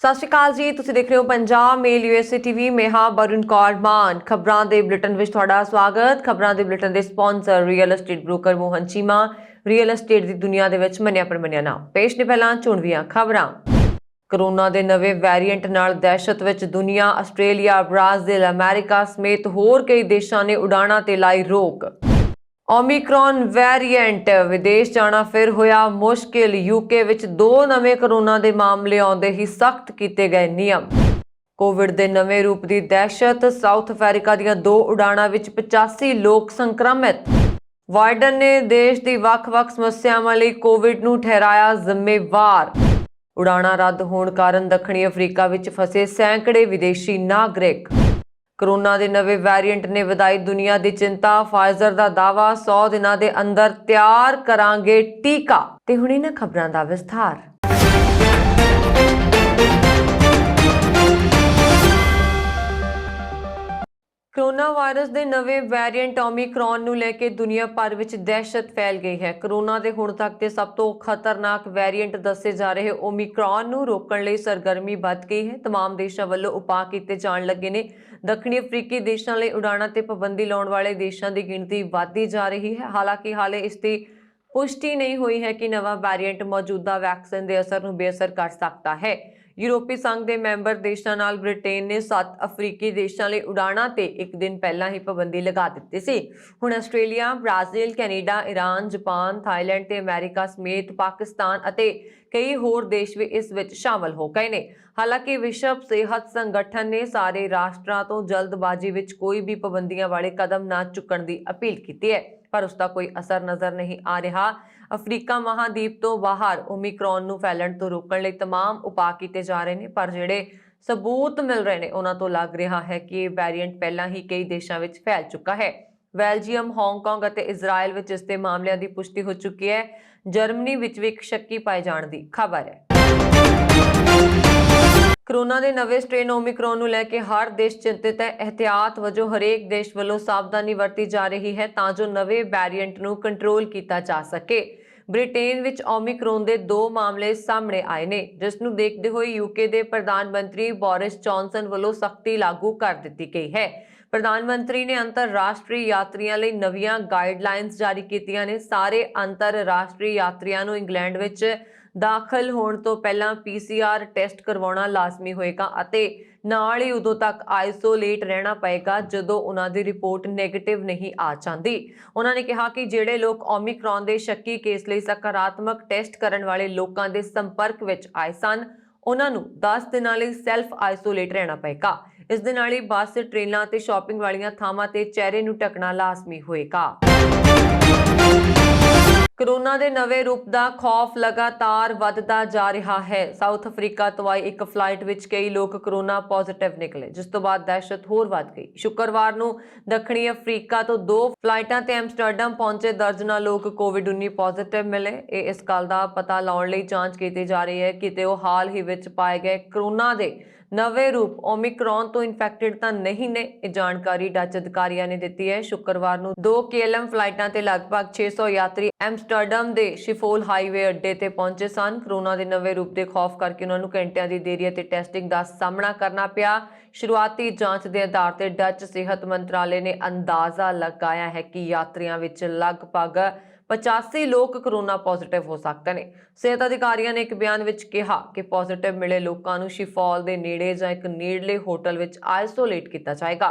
ਸਤਿ ਸ਼੍ਰੀ ਅਕਾਲ ਜੀ। ਤੁਸੀਂ ਦੇਖ ਰਹੇ ਹੋ ਪੰਜਾਬ ਮੇਲ USA TV। ਮੈਂ ਹਾਂ ਵਰੁਣ ਕੌਰ ਮਾਨ। ਖਬਰਾਂ ਦੇ ਬੁਲੇਟਿਨ ਵਿੱਚ ਤੁਹਾਡਾ ਸਵਾਗਤ। ਖਬਰਾਂ ਦੇ ਬੁਲੇਟਿਨ ਦੇ sponsor real estate broker Mohan Cheema. Real estate ਦੀ ਦੁਨੀਆ ਦੇ ਵਿੱਚ ਮੰਨਿਆ ਪ੍ਰਮੰਨਿਆ ਨਾਮ। ਪੇਸ਼ ਨੇ ਪਹਿਲਾਂ ਚੁਣਵੀਆਂ ਖਬਰਾਂ। ਕੋਰੋਨਾ ਦੇ ਨਵੇਂ ਵੈਰੀਐਂਟ ਨਾਲ ਦਹਿਸ਼ਤ ਵਿੱਚ ਦੁਨੀਆ। ਆਸਟ੍ਰੇਲੀਆ, ਬ੍ਰਾਜ਼ੀਲ, ਅਮਰੀਕਾ ਸਮੇਤ ਹੋਰ ਕਈ ਦੇਸ਼ਾਂ ਨੇ ਉਡਾਣਾਂ ਤੇ ਲਾਈ ਰੋਕ। ओमिक्रॉन वेरिएंट विदेश जाना फिर होया मुश्किल। यूके विच 2 नवे कोरोना के मामले आउंदे ही सख्त किए गए नियम। कोविड के नवे रूप की दहशत। साउथ अफ्रीका दीयां 2 उड़ाणां विच 85 लोग संक्रमित। बाइडन ने देश की ਵੱਖ-ਵੱਖ समस्यावां लई कोविड नूं ठहराया जिम्मेवार। उड़ाणां रद्द होण कारण दक्षिणी अफ्रीका विच फसे सैकड़े विदेशी नागरिक। कोरोना के नवे वेरिएंट ने वधाई दुनिया की चिंता। फाइजर का दावा 100 दिनों के अंदर तैयार करांगे टीका। ते हुण इन्हां खबरां दा विस्तार। कोरोना वायरस के नवे वेरिएंट ओमिक्रॉन नूं लैके दुनिया भर में दहशत फैल गई है। कोरोना के हुण तक के सब तो खतरनाक वेरिएंट दसे जा रहे ओमिक्रॉन नूं रोकण लई सरगर्मी वध गई है। तमाम देशों वालों उपाय कीते जाण लगे ने। दक्षिणी अफ्रीकी देशों लई उड़ाणां ते पाबंदी लाउण वाले देशों की गिणती वधदी जा रही है। हालांकि हाले इसकी पुष्टि नहीं हुई है कि नवा वेरिएंट मौजूदा वैक्सीन के असर नूं बेअसर कर सकता है। यूरोपी संघ के मैंबर देशों नाल ब्रिटेन ने 7 अफ्रीकी देशों लई उड़ाणां ते एक दिन पहला ही पाबंदी लगा दी सी। हुण Australia, Brazil, Canada, Iran, Japan, Thailand ते अमेरिका समेत पाकिस्तान अते कई होर देश भी इस विच शामिल हो गए ने। हालांकि विश्व सेहत संगठन ने सारे राष्ट्रां तो जल्दबाजी विच कोई भी पाबंदियां वाले कदम ना चुकण की अपील की है, पर उसका कोई असर नजर नहीं आ रहा। अफ्रीका महाद्वीप तो बाहर ओमिक्रॉन नूं फैलण तो रोकण लई तमाम उपाय कीते जा रहे हैं, पर जिहड़े सबूत मिल रहे हैं उन्हां तो लग रहा है कि यह वेरिएंट पहला ही कई देशों में फैल चुका है। बेल्जियम, हांगकांग और इजराइल में इसके मामलों की पुष्टि हो चुकी है। जर्मनी में भी एक शक्की पाए जाने की खबर है। कोरोना के नवे स्ट्रेन ओमिक्रॉन नूं लैके हर देश चिंतित है। एहतियात वजों हरेक देश वालों सावधानी वरती जा रही है तां जो नवे वेरिएंट नूं कंट्रोल किया जा सके। ब्रिटेन विच ओमिक्रॉन के 2 मामले सामने आए ने, जिस नूं देखते हुए यूके के प्रधानमंत्री बोरिस जॉनसन वालों सख्ती लागू कर दी गई है। प्रधानमंत्री ने अंतरराष्ट्रीय यात्रियों लई नवीं गाइडलाइनस जारी कीतियां ने। सारे अंतरराष्ट्रीय यात्रियों नूं इंग्लैंड विच दाखिल होने तो पहला PCR टेस्ट करवाना लाजमी होएगा अते नाल ही उदों तक आइसोलेट रहना पएगा जदों उन्हां दी रिपोर्ट नैगेटिव नहीं आ जाती। उन्होंने कहा कि जिहड़े लोग ओमिक्रॉन के शक्की केस लई सकारात्मक टेस्ट करन वाले लोकां दे संपर्क विच आए सन उन्हां नूं 10 दिनां लई सैल्फ आइसोलेट रहना पएगा। इस दे नाल ही बस, ट्रेनां ते शॉपिंग वालियां थावां ते चेहरे नूं ढकना लाजमी होएगा। कोरोना के नवे रूप का खौफ लगातार वधदा जा रहा है। साउथ अफ्रीका तो आई एक फ्लाइट विच कई लोग कोरोना पॉजिटिव निकले, जिस तो बाद दहशत होर वध गई। शुक्रवार नूं दक्षिणी अफ्रीका तो 2 फ्लाइटां ते एम्स्टरडम पहुंचे दर्जनां लोग कोविड-19 पॉजिटिव मिले। इस गल का पता लाउण लई जांच की जा रही है कि ते ओह हाल ही विच पाए गए कोरोना के नवे रूप ओमिक्रॉन तो इन्फेक्टेड तो नहीं ने। जानकारी डच अधिकारियों ने दी है। शुक्रवार नूं 2 KLM फ्लाइटां ते लगभग 600 यात्री एम्स्टरडम के शिफोल हाईवे अड्डे ते पहुंचे सन। कोरोना के नवे रूप के खौफ करके उन्होंने घंटिया की देरी ते टेस्टिंग का सामना करना पिया। शुरुआती जांच के आधार पर डच सेहत मंत्रालय ने अंदाजा लगाया है कि यात्रियों विच लगभग 85 लोग कोरोना पॉजिटिव हो सकते हैं। सेहत अधिकारियों ने एक बयान विच कहा कि पॉजिटिव मिले लोगों को शिफॉल के नेड़े या एक नेड़ले होटल विच आइसोलेट किया जाएगा।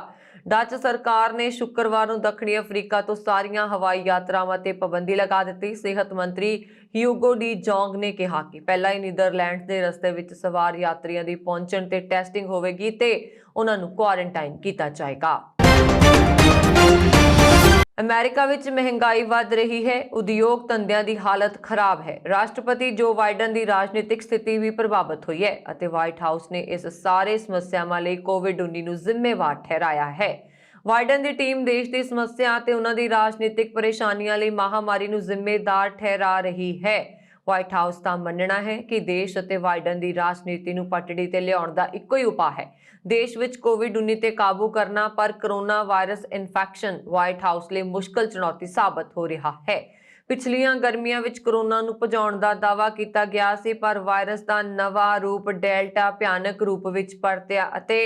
डच सरकार ने शुक्रवार नूं दक्षिणी अफ्रीका तो सारियां हवाई यात्रावां ते पाबंदी लगा दी। सेहत मंत्री ह्यूगो डी जोंग ने कहा कि पहला ही नीदरलैंड के रस्ते विच सवार यात्रियों की पहुंचण ते टेस्टिंग होवेगी ते उन्हां नूं क्वारंटाइन किया जाएगा। अमेरिका विच महंगाई वध रही है। उद्योग धंधियां की हालत खराब है। राष्ट्रपति जो बाइडन की राजनीतिक स्थिति भी प्रभावित हुई है अते व्हाइट हाउस ने इस सारे समस्यावां लई कोविड-19 नूं जिम्मेवार ठहराया है। बाइडन की टीम देश की समस्या ते उन्हां दी राजनीतिक परेशानियां लई महामारी नूं जिम्मेदार ठहरा रही है। व्हाइट हाउस का मनना है कि देश अते बाइडन की राजनीति नूं पटड़ी ते लियाउण दा इक्को ही उपाय है देश विच कोविड-19 ते काबू करना, पर corona virus infection white house लिए मुश्किल चुनौती साबित हो रहा है। ਪਿਛਲੀਆਂ ਗਰਮੀਆਂ ਵਿੱਚ ਕੋਰੋਨਾ ਨੂੰ ਭਜਾਉਣ ਦਾ ਦਾਅਵਾ ਕੀਤਾ ਗਿਆ ਸੀ, ਪਰ ਵਾਇਰਸ ਦਾ ਨਵਾਂ ਰੂਪ ਡੈਲਟਾ ਭਿਆਨਕ ਰੂਪ ਵਿੱਚ ਪਰਤਿਆ ਅਤੇ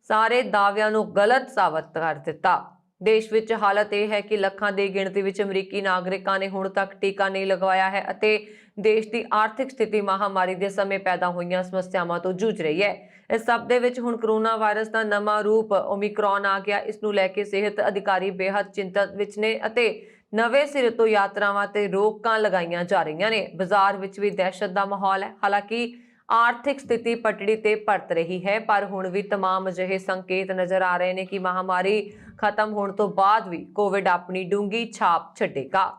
ਸਾਰੇ ਦਾਅਵਿਆਂ ਨੂੰ ਗਲਤ ਸਾਬਤ ਕਰ ਦਿੱਤਾ। ਦੇਸ਼ ਵਿੱਚ ਹਾਲਤ ਇਹ ਹੈ ਕਿ ਲੱਖਾਂ ਦੀ ਗਿਣਤੀ ਵਿੱਚ ਅਮਰੀਕੀ ਨਾਗਰਿਕਾਂ ਨੇ ਹੁਣ ਤੱਕ ਟੀਕਾ ਨਹੀਂ ਲਗਵਾਇਆ ਹੈ ਅਤੇ ਦੇਸ਼ ਦੀ ਆਰਥਿਕ ਸਥਿਤੀ ਮਹਾਮਾਰੀ ਦੇ ਸਮੇਂ ਪੈਦਾ ਹੋਈਆਂ ਸਮੱਸਿਆਵਾਂ ਤੋਂ ਜੂਝ ਰਹੀ ਹੈ। ਇਸ ਸਭ ਦੇ ਵਿੱਚ ਹੁਣ ਕੋਰੋਨਾ ਵਾਇਰਸ ਦਾ ਨਵਾਂ ਰੂਪ ਓਮਿਕਰੌਨ ਆ ਗਿਆ। ਇਸ ਨੂੰ ਲੈ ਕੇ ਸਿਹਤ ਅਧਿਕਾਰੀ ਬੇहद ਚਿੰਤਤ ਵਿੱਚ ਨੇ ਅਤੇ ਨਵੇਂ ਸਿਰੇ ਤੋਂ ਯਾਤਰਾਵਾਂ ਤੇ ਰੋਕਾਂ ਲਗਾਈਆਂ ਜਾ ਰਹੀਆਂ ਨੇ। ਬਾਜ਼ਾਰ ਵਿੱਚ ਵੀ ਦਹਿਸ਼ਤ ਦਾ ਮਾਹੌਲ ਹੈ। ਹਾਲਾਂਕਿ ਆਰਥਿਕ ਸਥਿਤੀ ਪਟੜੀ ਤੇ ਪਰਤ ਰਹੀ ਹੈ, ਪਰ ਹੁਣ ਵੀ तमाम ਅਜਿਹੇ ਸੰਕੇਤ ਨਜ਼ਰ ਆ ਰਹੇ ਨੇ ਕਿ ਮਹਾਮਾਰੀ ਖਤਮ ਹੋਣ ਤੋਂ ਬਾਅਦ ਵੀ ਕੋਵਿਡ ਆਪਣੀ ਡੂੰਘੀ ਛਾਪ ਛੱਡੇਗਾ।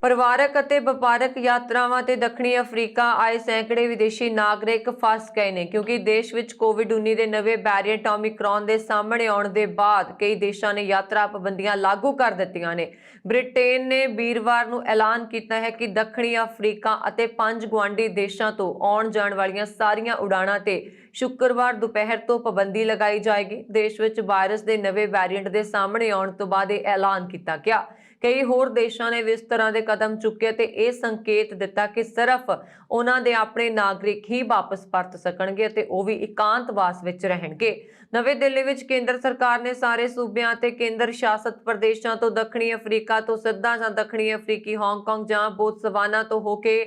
ਪਰਿਵਾਰਕ ਅਤੇ ਵਪਾਰਕ ਯਾਤਰਾਵਾਂ ਤੇ ਦੱਖਣੀ ਅਫਰੀਕਾ ਆਏ ਸੈਂਕੜੇ ਵਿਦੇਸ਼ੀ ਨਾਗਰਿਕ ਫਸ ਗਏ ਨੇ, ਕਿਉਂਕਿ ਦੇਸ਼ ਵਿੱਚ ਕੋਵਿਡ-19 ਦੇ ਨਵੇਂ ਵੈਰੀਐਂਟ ਓਮਿਕਰੌਨ ਦੇ ਸਾਹਮਣੇ ਆਉਣ ਦੇ ਬਾਅਦ ਕਈ ਦੇਸ਼ਾਂ ਨੇ ਯਾਤਰਾ ਪਾਬੰਦੀਆਂ ਲਾਗੂ ਕਰ ਦਿੱਤੀਆਂ ਨੇ। ਬ੍ਰਿਟੇਨ ਨੇ ਵੀਰਵਾਰ ਨੂੰ ਐਲਾਨ ਕੀਤਾ ਹੈ ਕਿ ਦੱਖਣੀ ਅਫਰੀਕਾ ਅਤੇ 5 ਗੁਆਂਢੀ ਦੇਸ਼ਾਂ ਤੋਂ ਆਉਣ ਜਾਣ ਵਾਲੀਆਂ ਸਾਰੀਆਂ ਉਡਾਣਾਂ ਤੇ ਸ਼ੁੱਕਰਵਾਰ ਦੁਪਹਿਰ ਤੋਂ ਪਾਬੰਦੀ ਲਗਾਈ ਜਾਏਗੀ। ਦੇਸ਼ ਵਿੱਚ ਵਾਇਰਸ ਦੇ ਨਵੇਂ ਵੈਰੀਐਂਟ ਦੇ ਸਾਹਮਣੇ ਆਉਣ ਤੋਂ ਬਾਅਦ ਇਹ ਐਲਾਨ ਕੀਤਾ ਗਿਆ। ਕਈ ਹੋਰ ਦੇਸ਼ਾਂ ਨੇ ਵੀ ਇਸ ਤਰ੍ਹਾਂ ਦੇ ਕਦਮ ਚੁੱਕੇ ਤੇ ਇਹ ਸੰਕੇਤ ਦਿੱਤਾ ਕਿ ਸਿਰਫ ਉਹਨਾਂ ਦੇ ਆਪਣੇ ਨਾਗਰਿਕ ਹੀ ਵਾਪਸ ਪਰਤ ਸਕਣਗੇ ਅਤੇ ਉਹ ਵੀ ਇਕਾਂਤਵਾਸ ਵਿੱਚ ਰਹਿਣਗੇ। ਨਵੀਂ ਦਿੱਲੀ ਵਿੱਚ ਕੇਂਦਰ ਸਰਕਾਰ ਨੇ ਸਾਰੇ ਸੂਬਿਆਂ ਅਤੇ ਕੇਂਦਰ ਸ਼ਾਸਤ ਪ੍ਰਦੇਸ਼ਾਂ ਤੋਂ ਦੱਖਣੀ ਅਫਰੀਕਾ ਤੋਂ ਸਿੱਧਾ ਜਾਂ ਦੱਖਣੀ ਅਫਰੀਕੀ ਹਾਂਗਕਾਂਗ ਜਾਂ ਬੋਤਸਵਾਨਾ ਤੋਂ ਹੋ ਕੇ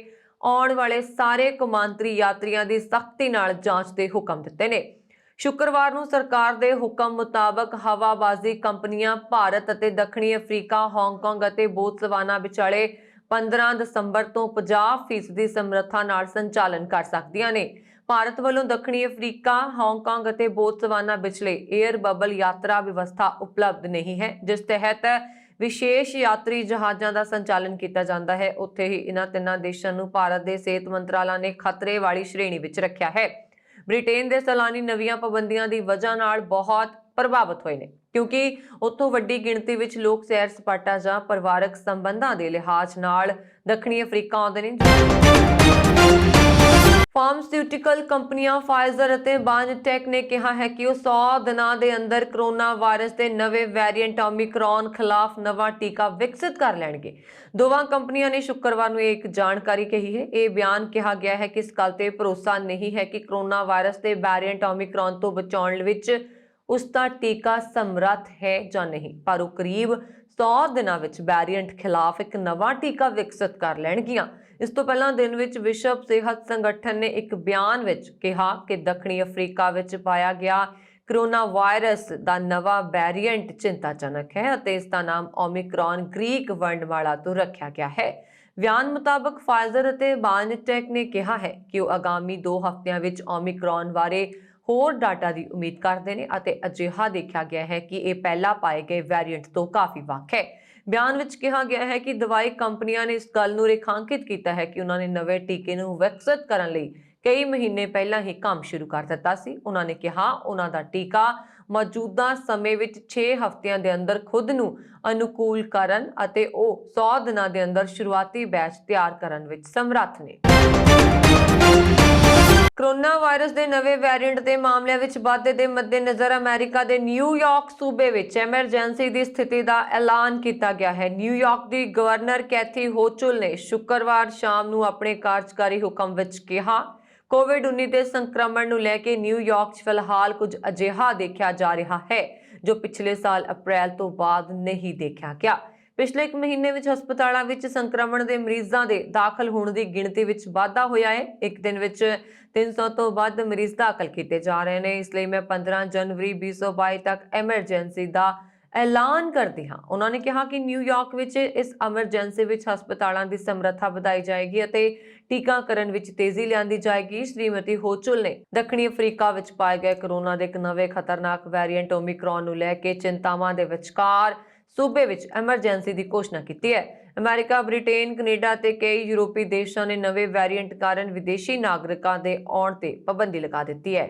ਆਉਣ ਵਾਲੇ ਸਾਰੇ ਕੌਮਾਂਤਰੀ ਯਾਤਰੀਆਂ ਦੀ ਸਖਤੀ ਨਾਲ ਜਾਂਚ ਦੇ ਹੁਕਮ ਦਿੱਤੇ ਨੇ। ਸ਼ੁੱਕਰਵਾਰ ਨੂੰ ਸਰਕਾਰ ਦੇ ਹੁਕਮ ਮੁਤਾਬਕ ਹਵਾਬਾਜ਼ੀ ਕੰਪਨੀਆਂ ਭਾਰਤ ਅਤੇ ਦੱਖਣੀ ਅਫਰੀਕਾ, ਹਾਂਗਕਾਂਗ ਅਤੇ ਬੋਤਸਵਾਨਾ ਵਿਚਾਲੇ 15 ਦਸੰਬਰ ਤੋਂ 50% ਸਮਰੱਥਾ ਨਾਲ ਸੰਚਾਲਨ ਕਰ ਸਕਦੀਆਂ ਨੇ। ਭਾਰਤ ਵੱਲੋਂ ਦੱਖਣੀ ਅਫਰੀਕਾ, ਹਾਂਗਕਾਂਗ ਅਤੇ ਬੋਤਸਵਾਨਾ ਵਿਚਲੇ 에ਅਰ ਬਬਲ ਯਾਤਰਾ ਵਿਵਸਥਾ ਉਪਲਬਧ ਨਹੀਂ ਹੈ, ਜਿਸ ਤਹਿਤ ਵਿਸ਼ੇਸ਼ ਯਾਤਰੀ ਜਹਾਜ਼ਾਂ ਦਾ ਸੰਚਾਲਨ ਕੀਤਾ ਜਾਂਦਾ ਹੈ। ਉੱਥੇ ਹੀ ਇਹਨਾਂ ਤਿੰਨਾਂ ਦੇਸ਼ਾਂ ਨੂੰ ਭਾਰਤ ਦੇ ਸਿਹਤ ਮੰਤਰਾਲਾ ਨੇ ਖਤਰੇ ਵਾਲੀ ਸ਼੍ਰੇਣੀ ਵਿੱਚ ਰੱਖਿਆ ਹੈ। ਬ੍ਰਿਟੇਨ ਦੇ ਸੈਲਾਨੀ ਨਵੀਆਂ ਪਾਬੰਦੀਆਂ ਦੀ ਵਜ੍ਹਾ ਨਾਲ ਬਹੁਤ ਪ੍ਰਭਾਵਿਤ ਹੋਏ ਨੇ, ਕਿਉਂਕਿ ਉੱਥੋਂ ਵੱਡੀ ਗਿਣਤੀ ਵਿੱਚ ਲੋਕ ਸੈਰ ਸਪਾਟਾ ਜਾਂ ਪਰਿਵਾਰਕ ਸੰਬੰਧਾਂ ਦੇ ਲਿਹਾਜ਼ ਨਾਲ ਦੱਖਣੀ ਅਫਰੀਕਾ ਆਉਂਦੇ ਨੇ। ਫਾਰਮਾਸਿਊਟੀਕਲ ਕੰਪਨੀਆਂ ਫਾਈਜ਼ਰ ਅਤੇ ਬਾਇਓਟੈਕ ਨੇ ਕਿਹਾ ਹੈ ਕਿ ਉਹ 100 ਦਿਨਾਂ ਦੇ ਅੰਦਰ ਕੋਰੋਨਾ ਵਾਇਰਸ ਦੇ ਨਵੇਂ ਵੈਰੀਐਂਟ ਓਮਿਕਰੌਨ ਖਿਲਾਫ ਨਵਾਂ ਟੀਕਾ ਵਿਕਸਿਤ ਕਰ ਲੈਣਗੇ। ਦੋਵਾਂ ਕੰਪਨੀਆਂ ਨੇ ਸ਼ੁੱਕਰਵਾਰ ਨੂੰ ਇੱਕ ਜਾਣਕਾਰੀ ਕਹੀ ਹੈ। ਇਹ ਬਿਆਨ ਕਿਹਾ ਗਿਆ ਹੈ ਕਿ ਇਸ ਗੱਲ ਤੇ ਭਰੋਸਾ ਨਹੀਂ ਹੈ ਕਿ ਕੋਰੋਨਾ ਵਾਇਰਸ ਦੇ ਵੈਰੀਐਂਟ ਓਮਿਕਰੌਨ ਤੋਂ ਬਚਾਉਣ ਵਿੱਚ ਉਸ ਦਾ ਟੀਕਾ ਸਮਰੱਥ ਹੈ ਜਾਂ ਨਹੀਂ, ਪਰ ਉਹ ਕਰੀਬ 100 ਦਿਨਾਂ ਵਿੱਚ ਵੈਰੀਐਂਟ ਖਿਲਾਫ ਇੱਕ ਨਵਾਂ ਟੀਕਾ ਵਿਕਸਿਤ ਕਰ ਲੈਣਗੀਆਂ। ਇਸ ਤੋਂ ਪਹਿਲਾਂ ਦਿਨ ਵਿੱਚ ਵਿਸ਼ਵ ਸਿਹਤ ਸੰਗਠਨ ਨੇ ਇੱਕ ਬਿਆਨ ਵਿੱਚ ਕਿਹਾ ਕਿ ਦੱਖਣੀ ਅਫਰੀਕਾ ਵਿੱਚ ਪਾਇਆ ਗਿਆ ਕੋਰੋਨਾ ਵਾਇਰਸ ਦਾ ਨਵਾਂ ਵੈਰੀਐਂਟ ਚਿੰਤਾਜਨਕ ਹੈ ਅਤੇ ਇਸ ਦਾ ਨਾਮ ਓਮਿਕਰੌਨ ਗ੍ਰੀਕ ਵਰਣਮਾਲਾ ਤੋਂ ਰੱਖਿਆ ਗਿਆ ਹੈ। ਬਿਆਨ ਮੁਤਾਬਕ ਫਾਈਜ਼ਰ ਅਤੇ ਬਾਇਓਟੈਕ ਨੇ ਕਿਹਾ ਹੈ ਕਿ ਉਹ ਆਗਾਮੀ 2 ਹਫ਼ਤਿਆਂ ਵਿੱਚ ਓਮਿਕਰੌਨ ਬਾਰੇ ਹੋਰ ਡਾਟਾ ਦੀ ਉਮੀਦ ਕਰਦੇ ਨੇ ਅਤੇ ਅਜਿਹਾ ਦੇਖਿਆ ਗਿਆ ਹੈ ਕਿ ਇਹ ਪਹਿਲਾਂ ਪਾਏ ਗਏ ਵੈਰੀਐਂਟ ਤੋਂ ਕਾਫੀ ਵੱਖ ਹੈ। ਬਿਆਨ ਵਿੱਚ ਕਿਹਾ ਗਿਆ ਹੈ ਕਿ ਦਵਾਈ ਕੰਪਨੀਆਂ ਨੇ ਇਸ ਗੱਲ ਨੂੰ ਰੇਖਾਂਕਿਤ ਕੀਤਾ ਹੈ ਕਿ ਉਹਨਾਂ ਨੇ ਨਵੇਂ ਟੀਕੇ ਨੂੰ ਵਿਕਸਿਤ ਕਰਨ ਲਈ ਕਈ ਮਹੀਨੇ ਪਹਿਲਾਂ ਹੀ ਕੰਮ ਸ਼ੁਰੂ ਕਰ ਦਿੱਤਾ ਸੀ। ਉਹਨਾਂ ਨੇ ਕਿਹਾ ਉਹਨਾਂ ਦਾ ਟੀਕਾ ਮੌਜੂਦਾ ਸਮੇਂ ਵਿੱਚ 6 ਹਫ਼ਤਿਆਂ ਦੇ ਅੰਦਰ ਖੁਦ ਨੂੰ ਅਨੁਕੂਲ ਕਰਨ ਅਤੇ ਉਹ 100 ਦਿਨਾਂ ਦੇ ਅੰਦਰ ਸ਼ੁਰੂਆਤੀ ਬੈਚ ਤਿਆਰ ਕਰਨ ਵਿੱਚ ਸਮਰੱਥ ਨੇ। ਕੋਰੋਨਾ ਵਾਇਰਸ ਦੇ ਨਵੇਂ ਵੈਰੀਐਂਟ ਦੇ ਮਾਮਲਿਆਂ ਵਿੱਚ ਵਾਧੇ ਦੇ ਮੱਦੇਨਜ਼ਰ ਅਮਰੀਕਾ ਦੇ ਨਿਊਯਾਰਕ ਸੂਬੇ ਵਿੱਚ ਐਮਰਜੈਂਸੀ ਦੀ ਸਥਿਤੀ ਦਾ ਐਲਾਨ ਕੀਤਾ ਗਿਆ ਹੈ। ਨਿਊਯਾਰਕ ਦੀ ਗਵਰਨਰ ਕੈਥੀ ਹੋਚੁਲ ਨੇ ਸ਼ੁੱਕਰਵਾਰ ਸ਼ਾਮ ਨੂੰ ਆਪਣੇ ਕਾਰਜਕਾਰੀ ਹੁਕਮ ਵਿੱਚ ਕਿਹਾ, ਕੋਵਿਡ-19 ਦੇ ਸੰਕਰਮਣ ਨੂੰ ਲੈ ਕੇ ਨਿਊਯਾਰਕ 'ਚ ਫਿਲਹਾਲ ਕੁਝ ਅਜਿਹਾ ਦੇਖਿਆ ਜਾ ਰਿਹਾ ਹੈ ਜੋ ਪਿਛਲੇ ਸਾਲ ਅਪ੍ਰੈਲ ਤੋਂ ਬਾਅਦ ਨਹੀਂ ਦੇਖਿਆ ਗਿਆ। ਪਿਛਲੇ 1 ਮਹੀਨੇ ਵਿੱਚ ਹਸਪਤਾਲਾਂ ਵਿੱਚ ਸੰਕਰਮਣ ਦੇ ਮਰੀਜ਼ਾਂ ਦੇ ਦਾਖਲ ਹੋਣ ਦੀ ਗਿਣਤੀ ਵਿੱਚ ਵਾਧਾ ਹੋਇਆ ਹੈ। ਇੱਕ ਦਿਨ ਵਿੱਚ 300 ਤੋਂ ਵੱਧ ਮਰੀਜ਼ ਦਾਖਲ ਕੀਤੇ ਜਾ ਰਹੇ ਨੇ। ਇਸ ਲਈ ਮੈਂ 15 ਜਨਵਰੀ 2022 ਤੱਕ ਐਮਰਜੈਂਸੀ ਦਾ ਐਲਾਨ ਕਰਦੀ ਹਾਂ। ਉਹਨਾਂ ਨੇ ਕਿਹਾ ਕਿ ਨਿਊਯਾਰਕ ਵਿੱਚ ਇਸ ਐਮਰਜੈਂਸੀ ਵਿੱਚ ਹਸਪਤਾਲਾਂ ਦੀ ਸਮਰੱਥਾ ਵਧਾਈ ਜਾਏਗੀ ਅਤੇ ਟੀਕਾਕਰਨ ਵਿੱਚ ਤੇਜ਼ੀ ਲਿਆਂਦੀ ਜਾਏਗੀ। ਸ਼੍ਰੀਮਤੀ ਹੋਚੁਲ ਨੇ ਦੱਖਣੀ ਅਫਰੀਕਾ ਵਿੱਚ ਪਾਏ ਗਏ ਕੋਰੋਨਾ ਦੇ ਇੱਕ ਨਵੇਂ ਖਤਰਨਾਕ ਵੈਰੀਐਂਟ ਓਮਿਕਰੌਨ ਨੂੰ ਲੈ ਕੇ ਚਿੰਤਾਵਾਂ ਦੇ ਵਿਚਕਾਰ ਸੂਬੇ ਵਿੱਚ ਐਮਰਜੈਂਸੀ ਦੀ ਘੋਸ਼ਣਾ ਕੀਤੀ ਹੈ। ਅਮਰੀਕਾ, ਬ੍ਰਿਟੇਨ, ਕੈਨੇਡਾ ਤੇ ਕਈ ਯੂਰਪੀ ਦੇਸ਼ਾਂ ਨੇ ਨਵੇਂ ਵੈਰੀਐਂਟ ਕਾਰਨ ਵਿਦੇਸ਼ੀ ਨਾਗਰਿਕਾਂ ਦੇ ਆਉਣ ਤੇ ਪਾਬੰਦੀ ਲਗਾ ਦਿੱਤੀ ਹੈ।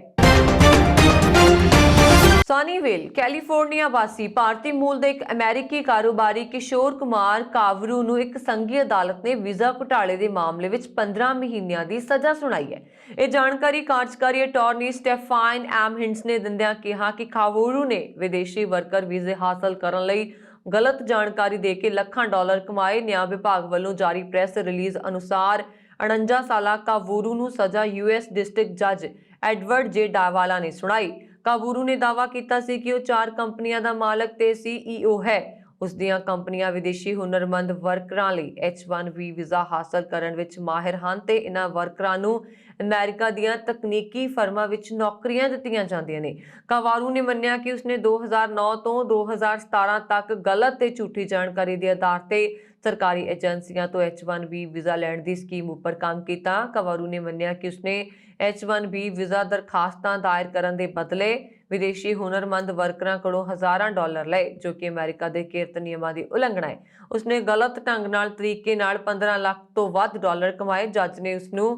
ਸਨੀਵੇਲ, ਕੈਲੀਫੋਰਨੀਆ ਵਾਸੀ ਭਾਰਤੀ ਮੂਲ ਦੇ ਇੱਕ ਅਮਰੀਕੀ ਕਾਰੋਬਾਰੀ ਕਿਸ਼ੋਰ ਕੁਮਾਰ ਕਾਵਰੂ ਨੂੰ ਇੱਕ ਸੰਘੀ ਅਦਾਲਤ ਨੇ ਵੀਜ਼ਾ ਘੁਟਾਲੇ ਦੇ ਮਾਮਲੇ ਵਿੱਚ 15 ਮਹੀਨਿਆਂ ਦੀ ਸਜ਼ਾ ਸੁਣਾਈ ਹੈ। ਇਹ ਜਾਣਕਾਰੀ ਕਾਰਜਕਾਰੀ ਅਟਾਰਨੀ ਸਟੈਫਾਨ ਐਮ ਹਿੰਟਸ ਨੇ ਦਿੰਦਿਆਂ ਕਿਹਾ ਕਿ ਕਾਵਰੂ ਨੇ ਵਿਦੇਸ਼ੀ ਵਰਕਰ ਵੀਜ਼ੇ ਹਾਸਲ ਕਰਨ ਲਈ ਗਲਤ ਜਾਣਕਾਰੀ ਦੇ ਕੇ ਲੱਖਾਂ ਡਾਲਰ ਕਮਾਏ। ਨਿਆਂ ਵਿਭਾਗ ਵੱਲੋਂ ਜਾਰੀ ਪ੍ਰੈਸ ਰਿਲੀਜ਼ ਅਨੁਸਾਰ 49 ਸਾਲਾ ਕਾਵੂਰੂ ਨੂੰ ਸਜ਼ਾ ਯੂਐਸ ਡਿਸਟ੍ਰਿਕਟ ਜੱਜ ਐਡਵਰਡ ਜੇ ਡਾਵਾਲਾ ਨੇ ਸੁਣਾਈ। ਕਾਵੂਰੂ ਨੇ ਦਾਅਵਾ ਕੀਤਾ ਸੀ ਕਿ ਉਹ 4 ਕੰਪਨੀਆਂ ਦਾ ਮਾਲਕ ਤੇ CEO ਹੈ। ਉਸ ਦੀਆਂ ਕੰਪਨੀਆਂ ਵਿਦੇਸ਼ੀ ਹੁਨਰਮੰਦ ਵਰਕਰਾਂ ਲਈ H-1B ਵੀਜ਼ਾ ਹਾਸਲ ਕਰਨ ਵਿੱਚ ਮਾਹਿਰ ਹਨ ਤੇ ਇਹਨਾਂ ਵਰਕਰਾਂ ਨੂੰ ਅਮਰੀਕਾ ਦੀਆਂ ਤਕਨੀਕੀ ਫਰਮਾਂ ਵਿੱਚ ਨੌਕਰੀਆਂ ਦਿੱਤੀਆਂ ਜਾਂਦੀਆਂ ਨੇ। ਕਾਵਾਰੂ ਨੇ ਮੰਨਿਆ ਕਿ ਉਸਨੇ 2009 ਤੋਂ 2017 ਤੱਕ ਗਲਤ ਤੇ ਝੂਠੀ ਜਾਣਕਾਰੀ ਦੇ ਆਧਾਰ ਤੇ ਸਰਕਾਰੀ ਏਜੰਸੀਆਂ ਤੋਂ H-1B ਵੀਜ਼ਾ ਲੈਣ ਦੀ ਸਕੀਮ ਉੱਪਰ ਕੰਮ ਕੀਤਾ। ਕਾਵਾਰੂ ਨੇ ਮੰਨਿਆ ਕਿ ਉਸਨੇ H-1B ਵੀਜ਼ਾ ਦਰਖਾਸਤਾਂ ਦਾਇਰ ਕਰਨ ਦੇ ਬਦਲੇ ਵਿਦੇਸ਼ੀ ਹੁਨਰਮੰਦ ਵਰਕਰਾਂ ਕੋਲੋਂ ਹਜ਼ਾਰਾਂ ਡਾਲਰ ਲਏ, ਜੋ ਕਿ ਅਮਰੀਕਾ ਦੇ ਕਿਰਤ ਨਿਯਮਾਂ ਦੀ ਉਲੰਘਣਾ ਹੈ। ਉਸਨੇ ਗਲਤ ਢੰਗ ਨਾਲ ਤਰੀਕੇ ਨਾਲ 15 ਲੱਖ ਤੋਂ ਵੱਧ ਡਾਲਰ ਕਮਾਏ। ਜੱਜ ਨੇ ਉਸਨੂੰ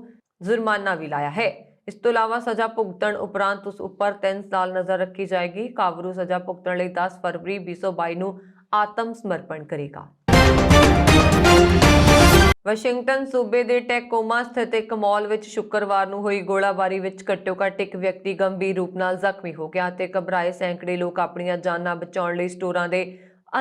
ਜੁਰਮਾਨਾ ਵੀ ਲਾਇਆ ਹੈ। ਇਸ ਤੋਂ ਇਲਾਵਾ ਸਜ਼ਾ ਭੁਗਤਣ ਉਪਰੰਤ ਉਸ ਉੱਪਰ 3 ਸਾਲ ਨਜ਼ਰ ਰੱਖੀ ਜਾਏਗੀ। ਕਾਵਰੂ ਸਜ਼ਾ ਭੁਗਤਣ ਲਈ 10 ਫਰਵਰੀ 2022 ਨੂੰ ਆਤਮ ਸਮਰਪਣ ਕਰੇਗਾ। ਵਾਸ਼ਿੰਗਟਨ ਸੂਬੇ ਦੇ ਟੈਕੋਮਾ ਸਥਿਤ ਇੱਕ ਮਾਲ ਵਿੱਚ ਸ਼ੁੱਕਰਵਾਰ ਨੂੰ ਹੋਈ ਗੋਲਾਬਾਰੀ ਵਿੱਚ ਘੱਟੋ-ਘੱਟ ਇੱਕ ਵਿਅਕਤੀ ਗੰਭੀਰ ਰੂਪ ਨਾਲ ਜ਼ਖਮੀ ਹੋ ਗਿਆ ਤੇ ਘਬਰਾਏ ਸੈਂਕੜੇ ਲੋਕ ਆਪਣੀਆਂ ਜਾਨਾਂ ਬਚਾਉਣ ਲਈ ਸਟੋਰਾਂ ਦੇ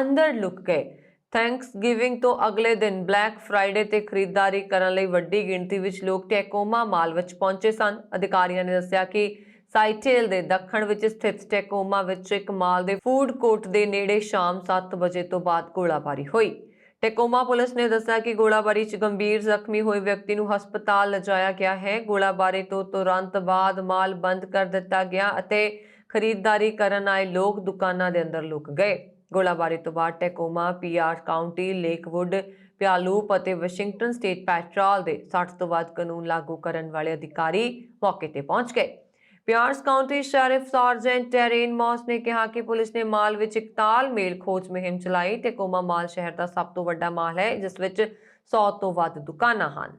ਅੰਦਰ ਲੁਕ ਗਏ। ਥੈਂਕਸਗਿਵਿੰਗ ਤੋਂ ਅਗਲੇ ਦਿਨ ਬਲੈਕ ਫਰਾਈਡੇ ਤੇ ਖਰੀਦਦਾਰੀ ਕਰਨ ਲਈ ਵੱਡੀ ਗਿਣਤੀ ਵਿੱਚ ਲੋਕ ਟੈਕੋਮਾ ਮਾਲ ਵਿੱਚ ਪਹੁੰਚੇ ਸਨ। ਅਧਿਕਾਰੀਆਂ ਨੇ ਦੱਸਿਆ ਕਿ ਸਾਈਟੇਲ ਦੇ ਦੱਖਣ ਵਿੱਚ ਸਥਿਤ ਟੈਕੋਮਾ ਵਿੱਚ ਇੱਕ ਮਾਲ ਦੇ ਫੂਡ ਕੋਰਟ ਦੇ ਨੇੜੇ ਸ਼ਾਮ 7 ਵਜੇ ਤੋਂ ਬਾਅਦ ਗੋਲਾਬਾਰੀ ਹੋਈ। ਟੈਕੋਮਾ ਪੁਲਿਸ ਨੇ ਦੱਸਿਆ ਕਿ ਗੋਲਾਬਾਰੀ 'ਚ ਗੰਭੀਰ ਜ਼ਖਮੀ ਹੋਏ ਵਿਅਕਤੀ ਨੂੰ ਹਸਪਤਾਲ ਲਿਜਾਇਆ ਗਿਆ ਹੈ। ਗੋਲਾਬਾਰੀ ਤੋਂ ਤੁਰੰਤ ਬਾਅਦ ਮਾਲ ਬੰਦ ਕਰ ਦਿੱਤਾ ਗਿਆ ਅਤੇ ਖਰੀਦਦਾਰੀ ਕਰਨ ਆਏ ਲੋਕ ਦੁਕਾਨਾਂ ਦੇ ਅੰਦਰ ਲੁਕ ਗਏ। ਗੋਲਾਬਾਰੀ ਤੋਂ ਬਾਅਦ ਟੈਕੋਮਾ, PR ਕਾਉਂਟੀ, ਲੇਕਵੁੱਡ, ਪਿਆਲੂਪ ਅਤੇ ਵਾਸ਼ਿੰਗਟਨ ਸਟੇਟ ਪੈਟਰੋਲ ਦੇ 60 ਤੋਂ ਵੱਧ ਕਾਨੂੰਨ ਲਾਗੂ ਕਰਨ ਵਾਲੇ ਅਧਿਕਾਰੀ ਮੌਕੇ ਤੇ ਪਹੁੰਚ ਗਏ। ਪਿਆਰਸ ਕਾਉਂਟੀ ਸ਼ੈਰਿਫ ਸਾਰਜੈਂਟ ਟੈਰੇਨ ਮੌਸ ਨੇ ਕਿਹਾ ਕਿ ਪੁਲਿਸ ਨੇ ਮਾਲ ਵਿੱਚ ਇੱਕ ਤਾਲਮੇਲ ਖੋਜ ਮੁਹਿੰਮ ਚਲਾਈ। ਟੈਕੋਮਾ ਮਾਲ ਸ਼ਹਿਰ ਦਾ ਸਭ ਤੋਂ ਵੱਡਾ ਮਾਲ ਹੈ, ਜਿਸ ਵਿੱਚ 100 ਤੋਂ ਵੱਧ ਦੁਕਾਨਾਂ ਹਨ।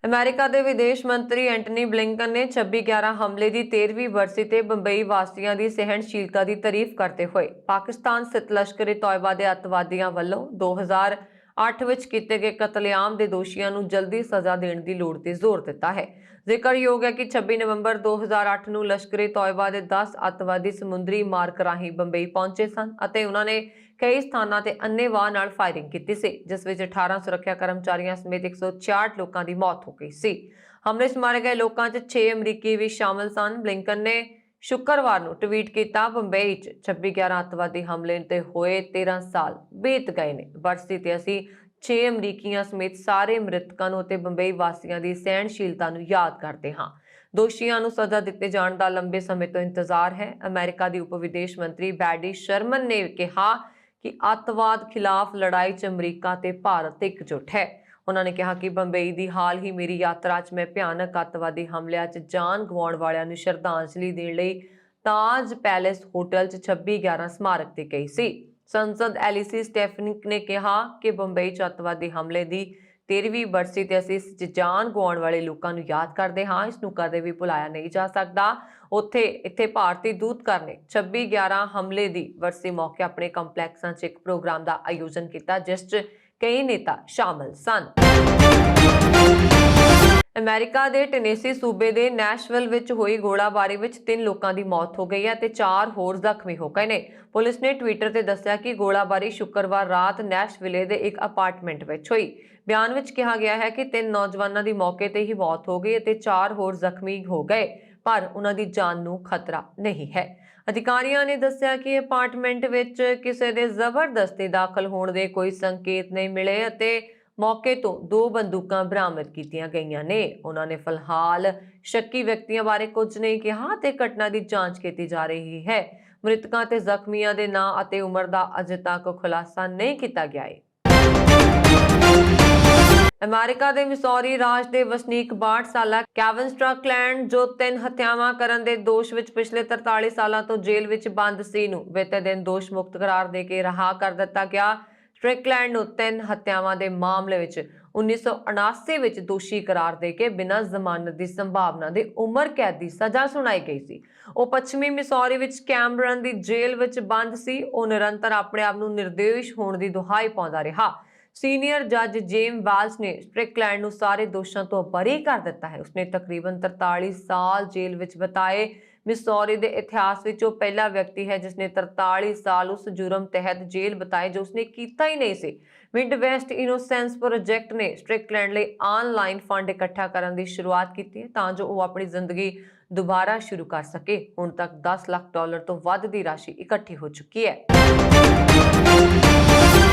ਅਮਰੀਕਾ ਦੇ ਵਿਦੇਸ਼ ਮੰਤਰੀ ਐਂਟਨੀ ਬਲਿੰਕਨ ਨੇ 26/11 ਹਮਲੇ ਦੀ 13ਵੀਂ ਬਰਸੀ ਤੇ ਬੰਬਈ ਵਾਸੀਆਂ ਦੀ ਸਹਿਣਸ਼ੀਲਤਾ ਦੀ ਤਾਰੀਫ ਕਰਦੇ ਹੋਏ ਪਾਕਿਸਤਾਨ ਸਥਿਤ ਲਸ਼ਕਰ-ਏ-ਤੌਇਬਾ ਦੇ ਅੱਤਵਾਦੀਆਂ ਵੱਲੋਂ 2008 ਵਿੱਚ ਕੀਤੇ ਗਏ ਕਤਲੇਆਮ ਦੇ ਦੋਸ਼ੀਆਂ ਨੂੰ ਜਲਦੀ ਸਜ਼ਾ ਦੇਣ ਦੀ ਲੋੜ ਤੇ ਜ਼ੋਰ ਦਿੱਤਾ ਹੈ। ਜ਼ਿਕਰਯੋਗ ਹੈ ਕਿ 26 ਨਵੰਬਰ 2008 ਨੂੰ ਲਸ਼ਕਰ-ਏ-ਤੌਇਬਾ ਦੇ 10 ਅੱਤਵਾਦੀ ਸਮੁੰਦਰੀ ਮਾਰਗ ਰਾਹੀਂ ਬੰਬਈ ਪਹੁੰਚੇ ਸਨ ਅਤੇ ਉਹਨਾਂ ਨੇ ਕਈ ਸਥਾਨਾਂ ਤੇ ਅੰਨ੍ਹੇਵਾਹ ਨਾਲ ਫਾਇਰਿੰਗ ਕੀਤੀ ਸੀ, ਜਿਸ ਵਿੱਚ 18 ਸੁਰੱਖਿਆ ਕਰਮਚਾਰੀਆਂ ਸਮੇਤ 166 ਲੋਕਾਂ ਦੀ ਮੌਤ ਹੋ ਗਈ ਸੀ। ਹਮਲੇ 'ਚ ਮਾਰੇ ਗਏ ਲੋਕਾਂ 'ਚ 6 ਅਮਰੀਕੀ ਵੀ ਸ਼ਾਮਲ ਸਨ। ਬਲਿੰਕਨ ਨੇ ਸ਼ੁੱਕਰਵਾਰ ਨੂੰ ਟਵੀਟ ਕੀਤਾ, ਬੰਬਈ 'ਚ 26/11 ਅੱਤਵਾਦੀ ਹਮਲੇ ਤੇ ਹੋਏ 13 ਸਾਲ ਬੀਤ ਗਏ ਨੇ। ਬਰਸੀ ਤੇ ਅਸੀਂ 6 ਅਮਰੀਕੀਆਂ ਸਮੇਤ ਸਾਰੇ ਮ੍ਰਿਤਕਾਂ ਨੂੰ ਅਤੇ ਬੰਬਈ ਵਾਸੀਆਂ ਦੀ ਸਹਿਣਸ਼ੀਲਤਾ ਨੂੰ ਯਾਦ ਕਰਦੇ ਹਾਂ। ਦੋਸ਼ੀਆਂ ਨੂੰ ਸਜ਼ਾ ਦਿੱਤੇ ਜਾਣ ਦਾ ਲੰਬੇ ਸਮੇਂ ਤੋਂ ਇੰਤਜ਼ਾਰ ਹੈ। ਅਮਰੀਕਾ ਦੀ ਉਪ ਵਿਦੇਸ਼ ਮੰਤਰੀ ਬੈਡੀ ਸ਼ਰਮਨ ਨੇ ਕਿਹਾ ਕਿ ਅੱਤਵਾਦ ਖਿਲਾਫ ਲੜਾਈ 'ਚ ਅਮਰੀਕਾ ਤੇ ਭਾਰਤ ਇਕਜੁੱਟ ਹੈ। ਉਹਨਾਂ ਨੇ ਕਿਹਾ ਕਿ ਬੰਬਈ ਦੀ ਹਾਲ ਹੀ ਮੇਰੀ ਯਾਤਰਾ 'ਚ ਮੈਂ ਭਿਆਨਕ ਅੱਤਵਾਦੀ ਹਮਲਿਆਂ 'ਚ ਜਾਨ ਗਵਾਉਣ ਵਾਲਿਆਂ ਨੂੰ ਸ਼ਰਧਾਂਜਲੀ ਦੇਣ ਲਈ ਤਾਜ ਪੈਲੇਸ ਹੋਟਲ 'ਚ 26/11 ਸਮਾਰਕ ਤੇ ਗਈ ਸੀ। ਸੰਸਦ ਐਲੀਸੀ ਸਟੈਫਨਿਕ ਨੇ ਕਿਹਾ ਕਿ ਬੰਬਈ 'ਚ ਅੱਤਵਾਦੀ ਹਮਲੇ ਦੀ 13ਵੀਂ ਬਰਸੀ ਤੇ ਅਸੀਂ ਇਸ 'ਚ ਜਾਨ ਗਵਾਉਣ ਵਾਲੇ ਲੋਕਾਂ ਨੂੰ ਯਾਦ ਕਰਦੇ ਹਾਂ। ਇਸ ਨੂੰ ਕਦੇ ਵੀ ਭੁਲਾਇਆ ਨਹੀਂ ਜਾ ਸਕਦਾ। ਇੱਥੇ ਭਾਰਤੀ ਦੂਤਘਰ ਨੇ 26/11 ਹਮਲੇ ਦੀ ਬਰਸੀ ਮੌਕੇ ਆਪਣੇ ਕੰਪਲੈਕਸਾਂ 'ਚ ਇੱਕ ਪ੍ਰੋਗਰਾਮ ਦਾ ਆਯੋਜਨ ਕੀਤਾ, ਜਿਸ 'ਚ ਕਈ ਨੇਤਾ ਸ਼ਾਮਲ ਸਨ। ਅਮਰੀਕਾ ਦੇ ਟੈਨੇਸੀ ਸੂਬੇ ਦੇ ਨੈਸ਼ਵਿਲ ਵਿੱਚ ਹੋਈ ਗੋਲਾਬਾਰੀ ਵਿੱਚ 3 ਲੋਕਾਂ ਦੀ ਮੌਤ ਹੋ ਗਈ ਹੈ ਤੇ 4 ਹੋਰ ਜ਼ਖਮੀ ਹੋ ਗਏ ਨੇ। ਪੁਲਿਸ ਨੇ ਟਵਿੱਟਰ ਤੇ ਦੱਸਿਆ ਕਿ ਗੋਲਾਬਾਰੀ ਸ਼ੁੱਕਰਵਾਰ ਰਾਤ ਨੈਸ਼ਵਿਲੇ ਦੇ ਇੱਕ ਅਪਾਰਟਮੈਂਟ ਵਿੱਚ ਹੋਈ। ਬਿਆਨ ਵਿੱਚ ਕਿਹਾ ਗਿਆ ਹੈ ਕਿ 3 ਨੌਜਵਾਨਾਂ ਦੀ ਮੌਕੇ ਤੇ ਹੀ ਮੌਤ ਹੋ ਗਈ ਅਤੇ 4 ਹੋਰ ਜ਼ਖਮੀ ਹੋ ਗਏ, ਪਰ ਉਹਨਾਂ ਦੀ ਜਾਨ ਨੂੰ ਖਤਰਾ ਨਹੀਂ ਹੈ। ਅਧਿਕਾਰੀਆਂ ਨੇ ਦੱਸਿਆ ਕਿ ਅਪਾਰਟਮੈਂਟ ਵਿੱਚ ਕਿਸੇ ਦੇ ਜ਼ਬਰਦਸਤੀ ਦਾਖਲ ਹੋਣ ਦੇ ਕੋਈ ਸੰਕੇਤ ਨਹੀਂ ਮਿਲੇ ਅਤੇ ਮੌਕੇ ਤੋਂ 2 ਬੰਦੂਕਾਂ ਬਰਾਮਦ ਕੀਤੀਆਂ ਗਈਆਂ ਨੇ। ਉਹਨਾਂ ਨੇ ਫਿਲਹਾਲ ਸ਼ੱਕੀ ਵਿਅਕਤੀਆਂ ਬਾਰੇ ਕੁਝ ਨਹੀਂ ਕਿਹਾ ਤੇ ਘਟਨਾ ਦੀ ਜਾਂਚ ਕੀਤੀ ਜਾ ਰਹੀ ਹੈ। ਮ੍ਰਿਤਕਾਂ ਤੇ ਜ਼ਖਮੀਆਂ ਦੇ ਨਾਂ ਅਤੇ ਉਮਰ ਦਾ ਅਜੇ ਤੱਕ ਖੁਲਾਸਾ ਨਹੀਂ ਕੀਤਾ ਗਿਆ ਹੈ। ਅਮਰੀਕਾ ਦੇ ਮਿਸੌਰੀ ਰਾਜ ਦੇ ਵਸਨੀਕ 62 ਸਾਲਾ ਕੈਵਿਨ ਸਟ੍ਰਿਕਲੈਂਡ, ਜੋ 3 ਹੱਤਿਆਵਾਂ ਕਰਨ ਦੇ ਦੋਸ਼ ਵਿੱਚ ਪਿਛਲੇ 43 ਸਾਲਾਂ ਤੋਂ ਜੇਲ੍ਹ ਵਿੱਚ ਬੰਦ ਸੀ, ਨੂੰ ਬੀਤੇ ਦਿਨ ਦੋਸ਼ ਮੁਕਤ ਕਰਾਰ ਦੇ ਕੇ ਰਿਹਾ ਕਰ ਦਿੱਤਾ ਗਿਆ। ਸਟ੍ਰਿਕਲੈਂਡ ਨੂੰ 3 ਹੱਤਿਆਵਾਂ ਦੇ ਮਾਮਲੇ ਵਿੱਚ 1979 ਵਿੱਚ ਦੋਸ਼ੀ ਕਰਾਰ ਦੇ ਕੇ ਬਿਨਾਂ ਜ਼ਮਾਨਤ ਦੀ ਸੰਭਾਵਨਾ ਦੇ ਉਮਰ ਕੈਦ ਦੀ ਸਜ਼ਾ ਸੁਣਾਈ ਗਈ ਸੀ। ਉਹ ਪੱਛਮੀ ਮਿਸੌਰੀ ਵਿੱਚ ਕੈਮਰਨ ਦੀ ਜੇਲ੍ਹ ਵਿੱਚ ਬੰਦ ਸੀ। ਉਹ ਨਿਰੰਤਰ ਆਪਣੇ ਆਪ ਨੂੰ ਨਿਰਦੋਸ਼ ਹੋਣ ਦੀ ਦੁਹਾਈ ਪਾਉਂਦਾ ਰਿਹਾ। ਸੀਨੀਅਰ ਜੱਜ ਜੇਮ ਵਾਲਸ ਨੇ ਸਟ੍ਰਿਕਲੈਂਡ ਨੂੰ ਸਾਰੇ ਦੋਸ਼ਾਂ ਤੋਂ ਬਰੀ ਕਰ ਦਿੱਤਾ ਹੈ। ਉਸਨੇ ਤਕਰੀਬਨ 43 ਸਾਲ ਜੇਲ੍ਹ ਵਿੱਚ ਬਿਤਾਏ। ਮਿਸੌਰੀ ਦੇ ਇਤਿਹਾਸ ਵਿੱਚ ਉਹ ਪਹਿਲਾ ਵਿਅਕਤੀ ਹੈ ਜਿਸਨੇ 43 ਸਾਲ ਉਸ ਜੁਰਮ ਤਹਿਤ ਜੇਲ੍ਹ ਬਿਤਾਏ ਜੋ ਉਸਨੇ ਕੀਤਾ ਹੀ ਨਹੀਂ ਸੀ। ਮਿਡਵੈਸਟ ਇਨੋਸੈਂਸ ਪ੍ਰੋਜੈਕਟ ਨੇ ਸਟ੍ਰਿਕਲੈਂਡ ਲਈ ਆਨਲਾਈਨ ਫੰਡ ਇਕੱਠਾ ਕਰਨ ਦੀ ਸ਼ੁਰੂਆਤ ਕੀਤੀ ਹੈ ਤਾਂ ਜੋ ਉਹ ਆਪਣੀ ਜ਼ਿੰਦਗੀ ਦੁਬਾਰਾ ਸ਼ੁਰੂ ਕਰ ਸਕੇ। ਹੁਣ ਤੱਕ $10 ਲੱਖ ਤੋਂ ਵੱਧ ਦੀ ਰਾਸ਼ੀ ਇਕੱਠੀ ਹੋ ਚੁੱਕੀ ਹੈ।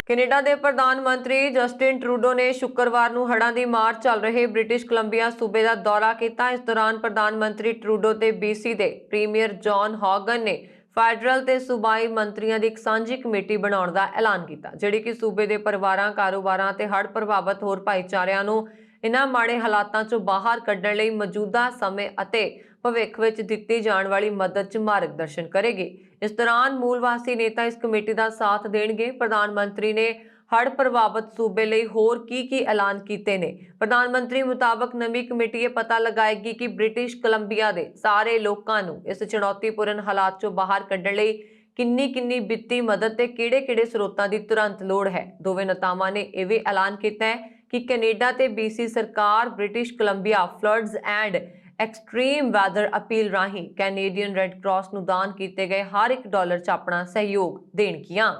ਕੈਨੇਡਾ ਦੇ ਪ੍ਰਧਾਨ ਮੰਤਰੀ ਜਸਟਿਨ ਟਰੂਡੋ ਨੇ ਸ਼ੁੱਕਰਵਾਰ ਨੂੰ ਹੜ੍ਹਾਂ ਦੀ ਮਾਰ ਚੱਲ ਰਹੇ ਬ੍ਰਿਟਿਸ਼ ਕੋਲੰਬੀਆ ਸੂਬੇ ਦਾ ਦੌਰਾ ਕੀਤਾ। ਇਸ ਦੌਰਾਨ ਪ੍ਰਧਾਨ ਮੰਤਰੀ ਟਰੂਡੋ ਤੇ BC ਦੇ ਪ੍ਰੀਮੀਅਰ ਜੌਨ ਹੌਗਨ ਨੇ ਫੈਡਰਲ ਤੇ ਸੂਬਾਈ ਮੰਤਰੀਆਂ ਦੀ ਇੱਕ ਸਾਂਝੀ ਕਮੇਟੀ ਬਣਾਉਣ ਦਾ ਐਲਾਨ ਕੀਤਾ, ਜਿਹੜੀ ਕਿ ਸੂਬੇ ਦੇ ਪਰਿਵਾਰਾਂ, ਕਾਰੋਬਾਰਾਂ ਤੇ ਹੜ੍ਹ ਪ੍ਰਭਾਵਿਤ ਹੋਰ ਭਾਈਚਾਰਿਆਂ ਨੂੰ ਇਨ੍ਹਾਂ ਮਾੜੇ ਹਾਲਾਤਾਂ ਚੋਂ ਬਾਹਰ ਕੱਢਣ ਲਈ ਮੌਜੂਦਾ ਸਮੇਂ ਅਤੇ ਭਵਿੱਖ ਵਿੱਚ ਦਿੱਤੀ ਜਾਣ ਵਾਲੀ ਮਦਦ 'ਚ ਮਾਰਗਦਰਸ਼ਨ ਕਰੇਗੀ। ਇਸ ਦੌਰਾਨ ਮੂਲ ਵਾਸੀ ਨੇਤਾ ਇਸ ਕਮੇਟੀ ਦਾ ਸਾਥ ਦੇਣਗੇ। ਪ੍ਰਧਾਨ ਮੰਤਰੀ ਨੇ ਹੜ੍ਹ ਪ੍ਰਭਾਵਿਤ ਸੂਬੇ ਲਈ ਹੋਰ ਕੀ ਐਲਾਨ ਕੀਤੇ ਨੇ। ਪ੍ਰਧਾਨ ਮੰਤਰੀ ਮੁਤਾਬਕ ਨਵੀਂ ਕਮੇਟੀ ਇਹ ਪਤਾ ਲਗਾਏਗੀ ਕਿ ਬ੍ਰਿਟਿਸ਼ ਕੋਲੰਬੀਆ ਦੇ ਸਾਰੇ ਲੋਕਾਂ ਨੂੰ ਇਸ ਚੁਣੌਤੀਪੂਰਨ ਹਾਲਾਤ 'ਚੋਂ ਬਾਹਰ ਕੱਢਣ ਲਈ ਕਿੰਨੀ ਵਿੱਤੀ ਮਦਦ ਤੇ ਕਿਹੜੇ ਸਰੋਤਾਂ ਦੀ ਤੁਰੰਤ ਲੋੜ ਹੈ। ਦੋਵੇਂ ਨੇਤਾਵਾਂ ਨੇ ਇਹ ਵੀ ਐਲਾਨ ਕੀਤਾ ਹੈ ਕਿ ਕੈਨੇਡਾ ਤੇ BC ਸਰਕਾਰ British Columbia floods and extreme weather appeal ਰਾਹੀਂ ਕੈਨੇਡੀਅਨ ਰੈੱਡ ਕਰਾਸ ਨੂੰ ਦਾਨ ਕੀਤੇ ਗਏ ਹਰ $1 'ਚ ਆਪਣਾ ਸਹਿਯੋਗ ਦੇਣਗੀਆਂ।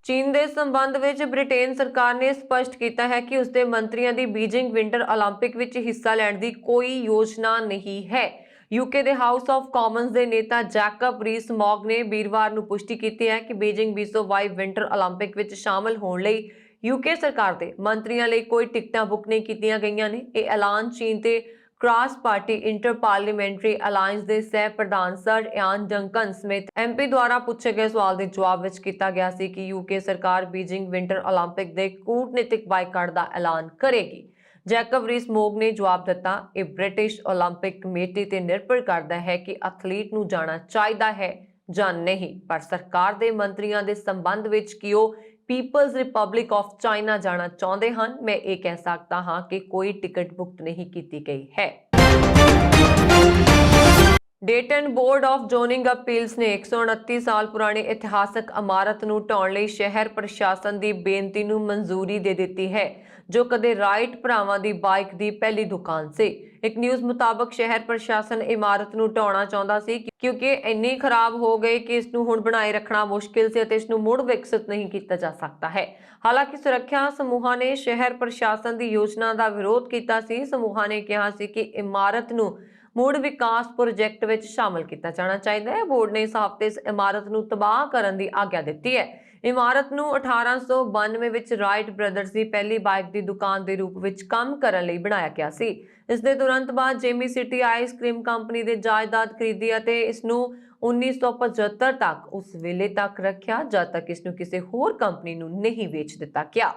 ਚੀਨ ਦੇ ਸੰਬੰਧ ਵਿੱਚ ਬ੍ਰਿਟੇਨ ਸਰਕਾਰ ਨੇ ਸਪਸ਼ਟ ਕੀਤਾ ਹੈ ਕਿ ਉਸਦੇ ਮੰਤਰੀਆਂ ਦੀ ਬੀਜਿੰਗ ਵਿੰਟਰ 올림픽 ਵਿੱਚ ਹਿੱਸਾ ਲੈਣ ਦੀ ਕੋਈ ਯੋਜਨਾ ਨਹੀਂ ਹੈ। UK ਦੇ ਹਾਊਸ ਆਫ ਕਾਮਨਸ ਦੇ ਨੇਤਾ ਜੈਕਬ ਰੀਸ-ਮੌਗ ਨੇ ਵੀਰਵਾਰ ਨੂੰ ਪੁਸ਼ਟੀ ਕੀਤੀ ਹੈ ਕਿ ਬੀਜਿੰਗ 2022 ਵਿੰਟਰ 올림픽 ਵਿੱਚ ਸ਼ਾਮਲ ਹੋਣ ਲਈ UK ਸਰਕਾਰ ਦੇ ਮੰਤਰੀਆਂ ਲਈ ਕੋਈ ਟਿਕਟਾਂ ਬੁੱਕ ਨਹੀਂ ਕੀਤੀਆਂ ਗਈਆਂ ਨੇ। ਇਹ ਐਲਾਨ ਚੀਨ ਤੇ cross party inter parliamentary alliance ਦੇ ਸਹਿ ਪ੍ਰਧਾਨ ਸਰ ਇਆਨ ਡੰਕਨ ਸਮੇਤ MP ਦੁਆਰਾ ਪੁੱਛੇ ਗਏ ਸਵਾਲ ਦੇ ਜਵਾਬ ਵਿੱਚ ਕੀਤਾ ਗਿਆ ਸੀ ਕਿ UK ਸਰਕਾਰ ਬੀਜਿੰਗ ਵਿੰਟਰ 올림픽 ਦੇ ਕੂਟਨੀਤਿਕ ਬਾਈਕਾਟ ਦਾ ਐਲਾਨ ਕਰੇਗੀ। ਜੈਕਬ ਰੀਸ-ਮੌਗ ਨੇ ਜਵਾਬ ਦਿੱਤਾ, ਇਹ ਬ੍ਰਿਟਿਸ਼ 올림픽 ਕਮੇਟੀ ਤੇ ਨਿਰਭਰ ਕਰਦਾ ਹੈ ਕਿ ਐਥਲੀਟ ਨੂੰ ਜਾਣਾ ਚਾਹੀਦਾ ਹੈ ਜਾਂ ਨਹੀਂ, ਪਰ ਸਰਕਾਰ ਦੇ ਮੰਤਰੀਆਂ ਦੇ ਸੰਬੰਧ ਵਿੱਚ ਕਿ ਉਹ ਪੀਪਲਜ਼ ਰਿਪਬਲਿਕ ਆਫ ਚਾਈਨਾ ਜਾਣਾ ਚਾਹੁੰਦੇ ਹਨ, ਮੈਂ ਇਹ ਕਹਿ ਸਕਦਾ ਹਾਂ ਕਿ ਕੋਈ ਟਿਕਟ ਬੁੱਕ ਨਹੀਂ ਕੀਤੀ ਗਈ ਹੈ। Dayton board of zoning appeals ਨੇ 129 ਸਾਲ ਪੁਰਾਣੀ ਇਤਿਹਾਸਕ ਇਮਾਰਤ ਨੂੰ ਢਾਉਣ ਲਈ ਸ਼ਹਿਰ ਪ੍ਰਸ਼ਾਸਨ ਦੀ ਬੇਨਤੀ ਨੂੰ ਮਨਜ਼ੂਰੀ ਦੇ ਦਿੱਤੀ ਹੈ, ਜੋ ਕਦੇ ਰਾਈਟ ਭਰਾਵਾਂ ਦੀ ਬਾਈਕ ਦੀ ਪਹਿਲੀ ਦੁਕਾਨ ਸੀ। ਇੱਕ ਨਿਊਜ਼ ਮੁਤਾਬਕ ਸ਼ਹਿਰ ਪ੍ਰਸ਼ਾਸਨ ਇਮਾਰਤ ਨੂੰ ਢਾਉਣਾ ਚਾਹੁੰਦਾ ਸੀ ਕਿਉਂਕਿ ਇੰਨੀ ਖਰਾਬ ਹੋ ਗਈ ਕਿ ਇਸ ਨੂੰ ਹੁਣ ਬਣਾਏ ਰੱਖਣਾ ਮੁਸ਼ਕਿਲ ਸੀ ਅਤੇ ਇਸ ਨੂੰ ਮੁੜ ਵਿਕਸਿਤ ਨਹੀਂ ਕੀਤਾ ਜਾ ਸਕਦਾ ਹੈ। ਹਾਲਾਂਕਿ ਸੁਰੱਖਿਆ ਸਮੂਹਾਂ ਨੇ ਸ਼ਹਿਰ ਪ੍ਰਸ਼ਾਸਨ ਦੀ ਯੋਜਨਾ ਦਾ ਵਿਰੋਧ ਕੀਤਾ ਸੀ। ਸਮੂਹਾਂ ਨੇ ਕਿਹਾ ਸੀ ਕਿ ਇਮਾਰਤ ਨੂੰ ਮੁੜ ਵਿਕਾਸ ਪ੍ਰੋਜੈਕਟ ਵਿੱਚ ਸ਼ਾਮਲ ਕੀਤਾ ਜਾਣਾ ਚਾਹੀਦਾ ਹੈ। ਬੋਰਡ ਨੇ ਇਸ ਹਫ਼ਤੇ ਇਸ ਇਮਾਰਤ ਨੂੰ ਤਬਾਹ ਕਰਨ ਦੀ ਆਗਿਆ ਦਿੱਤੀ ਹੈ। ਇਮਾਰਤ ਨੂੰ 1892 ਵਿੱਚ ਰਾਈਟ ਬ੍ਰਦਰਜ਼ ਦੀ ਪਹਿਲੀ ਬਾਈਕ ਦੀ ਦੁਕਾਨ ਦੇ ਰੂਪ ਵਿੱਚ ਕੰਮ ਕਰਨ ਲਈ ਬਣਾਇਆ ਗਿਆ ਸੀ। ਇਸ ਦੇ ਤੁਰੰਤ ਬਾਅਦ Jamie city ice cream company ਦੇ ਜਾਇਦਾਦ ਖਰੀਦੀ ਅਤੇ ਇਸ ਨੂੰ 1975 ਤੱਕ ਉਸ ਵੇਲੇ ਤੱਕ ਰੱਖਿਆ ਜਦ ਤੱਕ ਇਸ ਨੂੰ ਕਿਸੇ ਹੋਰ ਕੰਪਨੀ ਨੂੰ ਨਹੀਂ ਵੇਚ ਦਿੱਤਾ ਗਿਆ।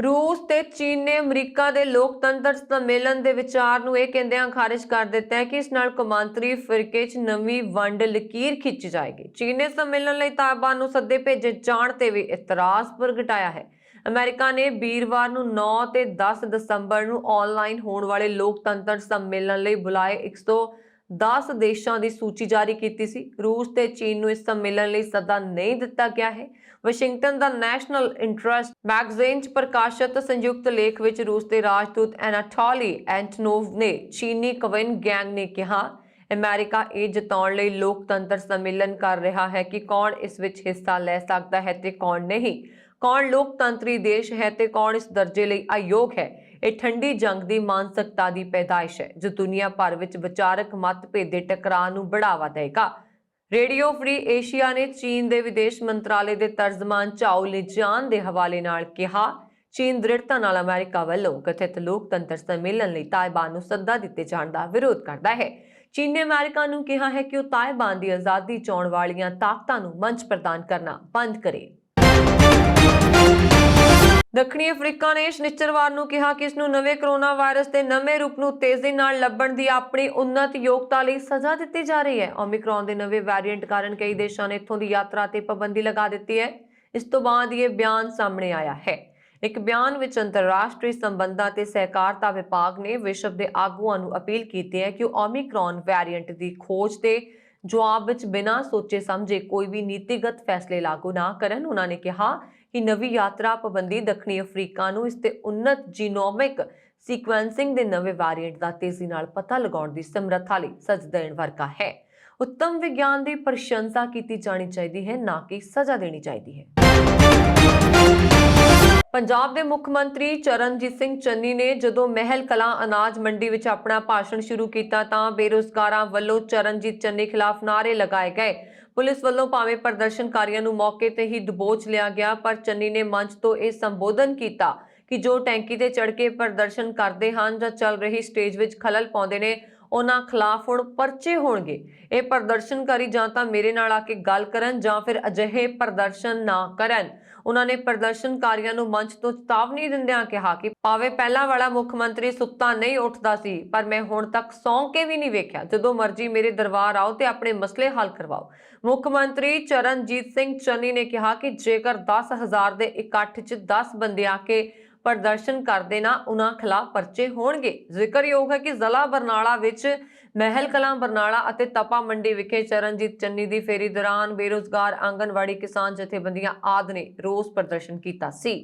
ਰੂਸ ਤੇ ਚੀਨ ਨੇ ਅਮਰੀਕਾ ਦੇ ਲੋਕਤੰਤਰ ਸੰਮੇਲਨ ਦੇ ਵਿਚਾਰ ਨੂੰ ਇਹ ਕਹਿੰਦਿਆਂ ਖਾਰਿਜ ਕਰ ਦਿੱਤਾ ਹੈ ਕਿ ਇਸ ਨਾਲ ਕੌਮਾਂਤਰੀ ਫਿਰਕੇ 'ਚ ਨਵੀਂ ਵੰਡ ਲਕੀਰ ਖਿੱਚੀ ਜਾਏਗੀ। ਚੀਨ ਨੇ ਸੰਮੇਲਨ ਲਈ ਤਾਲਿਬਾਨ ਨੂੰ ਸੱਦੇ ਭੇਜੇ ਜਾਣ ਤੇ ਵੀ ਇਤਰਾਜ਼ ਪ੍ਰਗਟਾਇਆ ਹੈ। ਅਮਰੀਕਾ ਨੇ ਵੀਰਵਾਰ ਨੂੰ 9 ਤੇ 10 ਦਸੰਬਰ ਨੂੰ ਆਨਲਾਈਨ ਹੋਣ ਵਾਲੇ ਲੋਕਤੰਤਰ ਸੰਮੇਲਨ ਲਈ ਬੁਲਾਏ 110 ਦੇਸ਼ਾਂ ਦੀ ਸੂਚੀ ਜਾਰੀ ਕੀਤੀ ਸੀ। ਰੂਸ ਤੇ ਚੀਨ ਨੂੰ ਇਸ ਸੰਮੇਲਨ ਲਈ ਸੱਦਾ ਨਹੀਂ ਦਿੱਤਾ ਗਿਆ ਹੈ। ਵਾਸ਼ਿੰਗਟਨ ਦਾ ਨੈਸ਼ਨਲ ਇੰਟਰਸਟ ਮੈਗਜ਼ੀਨ 'ਚ ਪ੍ਰਕਾਸ਼ਿਤ ਸੰਯੁਕਤ ਲੇਖ ਵਿੱਚ ਰੂਸ ਦੇ ਰਾਜਦੂਤ ਐਨਾਟੋਲੀ ਐਂਟਨੋਵ ਨੇ ਚੀਨੀ ਕਵਿਨ ਗੈਂਗ ਨੇ ਕਿਹਾ, ਅਮਰੀਕਾ ਇਹ ਜਤਾਉਣ ਲਈ ਲੋਕਤੰਤਰ ਸੰਮੇਲਨ ਕਰ ਰਿਹਾ ਹੈ ਕਿ ਕੌਣ ਇਸ ਵਿੱਚ ਹਿੱਸਾ ਲੈ ਸਕਦਾ ਹੈ ਤੇ ਕੌਣ ਨਹੀਂ, ਕੌਣ ਲੋਕਤੰਤਰੀ ਦੇਸ਼ ਹੈ ਤੇ ਕੌਣ ਇਸ ਦਰਜੇ ਲਈ ਅਯੋਗ ਹੈ। ਇਹ ਠੰਡੀ ਜੰਗ ਦੀ ਮਾਨਸਿਕਤਾ ਦੀ ਪੈਦਾਇਸ਼ ਹੈ ਜੋ ਦੁਨੀਆ ਭਰ ਵਿੱਚ ਵਿਚਾਰਕ ਮਤਭੇਦ ਦੇ ਟਕਰਾਅ ਨੂੰ ਬੜਾਵਾ ਦੇਗਾ। ਰੇਡੀਓ ਫ੍ਰੀ ਏਸ਼ੀਆ ਨੇ ਚੀਨ ਦੇ ਵਿਦੇਸ਼ ਮੰਤਰਾਲੇ ਦੇ ਤਰਜਮਾਨ ਝਾਓ ਲਿਜਾਨ ਦੇ ਹਵਾਲੇ ਨਾਲ ਕਿਹਾ, ਚੀਨ ਦ੍ਰਿੜਤਾ ਨਾਲ ਅਮਰੀਕਾ ਵੱਲੋਂ ਕਥਿਤ ਲੋਕਤੰਤਰ ਸੰਮੇਲਨ ਲਈ ਤਾਲਿਬਾਨ ਨੂੰ ਸੱਦਾ ਦਿੱਤੇ ਜਾਣ ਦਾ ਵਿਰੋਧ ਕਰਦਾ ਹੈ। ਚੀਨ ਨੇ ਅਮਰੀਕਾ ਨੂੰ ਕਿਹਾ ਹੈ ਕਿ ਉਹ ਤਾਲਿਬਾਨ ਦੀ ਆਜ਼ਾਦੀ ਚਾਹੁਣ ਵਾਲੀਆਂ ਤਾਕਤਾਂ ਨੂੰ ਮੰਚ ਪ੍ਰਦਾਨ ਕਰਨਾ ਬੰਦ ਕਰੇ। ਦੱਖਣੀ ਅਫਰੀਕਾ ਨੇ ਸ਼ਨੀਚਰਵਾਰ ਨੂੰ ਕਿਹਾ ਕਿ ਇਸ ਨੂੰ ਨਵੇਂ ਕਰੋਨਾ ਵਾਇਰਸ ਦੇ ਨਵੇਂ ਰੂਪ ਨੂੰ ਤੇਜ਼ੀ ਨਾਲ ਲੱਭਣ ਦੀ ਆਪਣੀ ਉન્નਤ ਯੋਗਤਾ ਲਈ ਸਜ਼ਾ ਦਿੱਤੀ ਜਾ ਰਹੀ ਹੈ। ਓਮਿਕਰੌਨ ਦੇ ਨਵੇਂ ਵੈਰੀਐਂਟ ਕਾਰਨ ਕਈ ਦੇਸ਼ਾਂ ਨੇ ਇੱਥੋਂ ਦੀ ਯਾਤਰਾ ਤੇ ਪਾਬੰਦੀ ਲਗਾ ਦਿੱਤੀ ਹੈ। ਇਸ ਤੋਂ ਬਾਅਦ ਇਹ ਬਿਆਨ ਸਾਹਮਣੇ ਆਇਆ ਹੈ। ਇੱਕ ਬਿਆਨ ਵਿੱਚ ਅੰਤਰਰਾਸ਼ਟਰੀ ਸੰਬੰਧਾਂ ਤੇ ਸਹਿਕਾਰਤਾ ਵਿਭਾਗ ਨੇ ਵਿਸ਼ਵ ਦੇ ਆਗੂਆਂ ਨੂੰ ਅਪੀਲ ਕੀਤੀ ਹੈ ਕਿ ਉਹ ਓਮਿਕਰੌਨ ਵੈਰੀਐਂਟ ਦੀ ਖੋਜ ਤੇ ਜਵਾਬ ਵਿੱਚ ਬਿਨਾਂ ਸੋਚੇ ਸਮਝੇ ਕੋਈ ਵੀ ਨੀਤੀਗਤ ਫੈਸਲੇ ਲਾਗੂ ਨਾ ਕਰਨ। ਉਹਨਾਂ ਨੇ ਕਿਹਾ ਕਿ ਨਵੀਂ ਯਾਤਰਾ ਪਾਬੰਦੀ ਦੱਖਣੀ ਅਫਰੀਕਾ ਨੂੰ ਇਸ ਦੇ ਉન્નਤ ਜੀਨੋਮਿਕ ਸੀਕੁਐਂਸਿੰਗ ਦੇ ਨਵੇਂ ਵੈਰੀਐਂਟ ਦਾ ਤੇਜ਼ੀ ਨਾਲ ਪਤਾ ਲਗਾਉਣ ਦੀ ਸਮਰੱਥਾ ਲਈ ਸੱਚ ਦੇਣ ਵਰਗਾ ਹੈ। ਉੱਤਮ ਵਿਗਿਆਨ ਦੀ ਪ੍ਰਸ਼ੰਸਾ ਕੀਤੀ ਜਾਣੀ ਚਾਹੀਦੀ ਹੈ, ਨਾ ਕਿ ਸਜ਼ਾ ਦੇਣੀ ਚਾਹੀਦੀ ਹੈ। ਪੰਜਾਬ ਦੇ ਮੁੱਖ ਮੰਤਰੀ ਚਰਨਜੀਤ ਸਿੰਘ ਚੰਨੀ ਨੇ ਜਦੋਂ ਮਹਿਲ ਕਲਾਂ ਅਨਾਜ ਮੰਡੀ ਵਿੱਚ ਆਪਣਾ ਭਾਸ਼ਣ ਸ਼ੁਰੂ ਕੀਤਾ ਤਾਂ ਬੇਰੁਜ਼ਗਾਰਾਂ ਵੱਲੋਂ ਚਰਨਜੀਤ ਚੰਨੀ ਖਿਲਾਫ ਨਾਅਰੇ ਲਗਾਏ ਗਏ। ਪੁਲਿਸ ਵੱਲੋਂ ਭਾਵੇਂ ਪ੍ਰਦਰਸ਼ਨਕਾਰੀਆਂ ਨੂੰ ਮੌਕੇ ਤੇ ਹੀ ਦਬੋਚ ਲਿਆ ਗਿਆ, ਪਰ ਚੰਨੀ ਨੇ ਮੰਚ ਤੋਂ ਇਹ ਸੰਬੋਧਨ ਕੀਤਾ ਕਿ ਜੋ ਟੈਂਕੀ ਤੇ ਚੜ੍ਹ ਕੇ ਪ੍ਰਦਰਸ਼ਨ ਕਰਦੇ ਹਨ ਜਾਂ ਚੱਲ ਰਹੀ ਸਟੇਜ ਵਿੱਚ ਖਲਲ ਪਾਉਂਦੇ ਨੇ, ਉਹਨਾਂ ਖਿਲਾਫ ਹੁਣ ਪਰਚੇ ਹੋਣਗੇ। ਇਹ ਪ੍ਰਦਰਸ਼ਨਕਾਰੀ ਜਾਂ ਤਾਂ ਮੇਰੇ ਨਾਲ ਆ ਕੇ ਗੱਲ ਕਰਨ ਜਾਂ ਫਿਰ ਅਜਿਹੇ ਪ੍ਰਦਰਸ਼ਨ ਨਾ ਕਰਨ। ਉਹਨਾਂ ਨੇ ਪ੍ਰਦਰਸ਼ਨਕਾਰੀਆਂ ਨੂੰ ਮੰਚ ਤੋਂ ਚੇਤਾਵਨੀ ਦਿੰਦਿਆਂ ਕਿਹਾ ਕਿ ਭਾਵੇਂ ਪਹਿਲਾਂ ਵਾਲਾ ਮੁੱਖ ਮੰਤਰੀ ਸੁੱਤਾ ਨਹੀਂ ਉੱਠਦਾ ਸੀ, ਪਰ ਮੈਂ ਹੁਣ ਤੱਕ ਸੌਂ ਕੇ ਵੀ ਨਹੀਂ ਵੇਖਿਆ। ਜਦੋਂ ਮਰਜ਼ੀ ਮੇਰੇ ਦਰਬਾਰ ਆਓ ਤੇ ਆਪਣੇ ਮਸਲੇ ਹੱਲ ਕਰਵਾਓ। ਮੁੱਖ ਮੰਤਰੀ ਚਰਨਜੀਤ ਸਿੰਘ ਚੰਨੀ ਨੇ ਕਿਹਾ ਕਿ ਜੇਕਰ 10,000 ਦੇ ਇਕੱਠ 'ਚ 10 ਬੰਦੇ ਆ ਕੇ ਪ੍ਰਦਰਸ਼ਨ ਕਰਦੇ ਨਾ, ਉਹਨਾਂ ਖਿਲਾਫ ਪਰਚੇ ਹੋਣਗੇ। ਜ਼ਿਕਰਯੋਗ ਹੈ ਕਿ ਜ਼ਿਲ੍ਹਾ ਬਰਨਾਲਾ ਵਿੱਚ ਮਹਿਲ ਕਲਾਂ ਬਰਨਾਲਾ ਅਤੇ ਤਪਾ ਮੰਡੀ ਵਿਖੇ ਚਰਨਜੀਤ ਚੰਨੀ ਦੀ ਫੇਰੀ ਦੌਰਾਨ ਬੇਰੁਜ਼ਗਾਰ ਆਂਗਨਵਾੜੀ ਕਿਸਾਨ ਜਥੇਬੰਦੀਆਂ ਆਦਿ ਨੇ ਰੋਸ ਪ੍ਰਦਰਸ਼ਨ ਕੀਤਾ ਸੀ।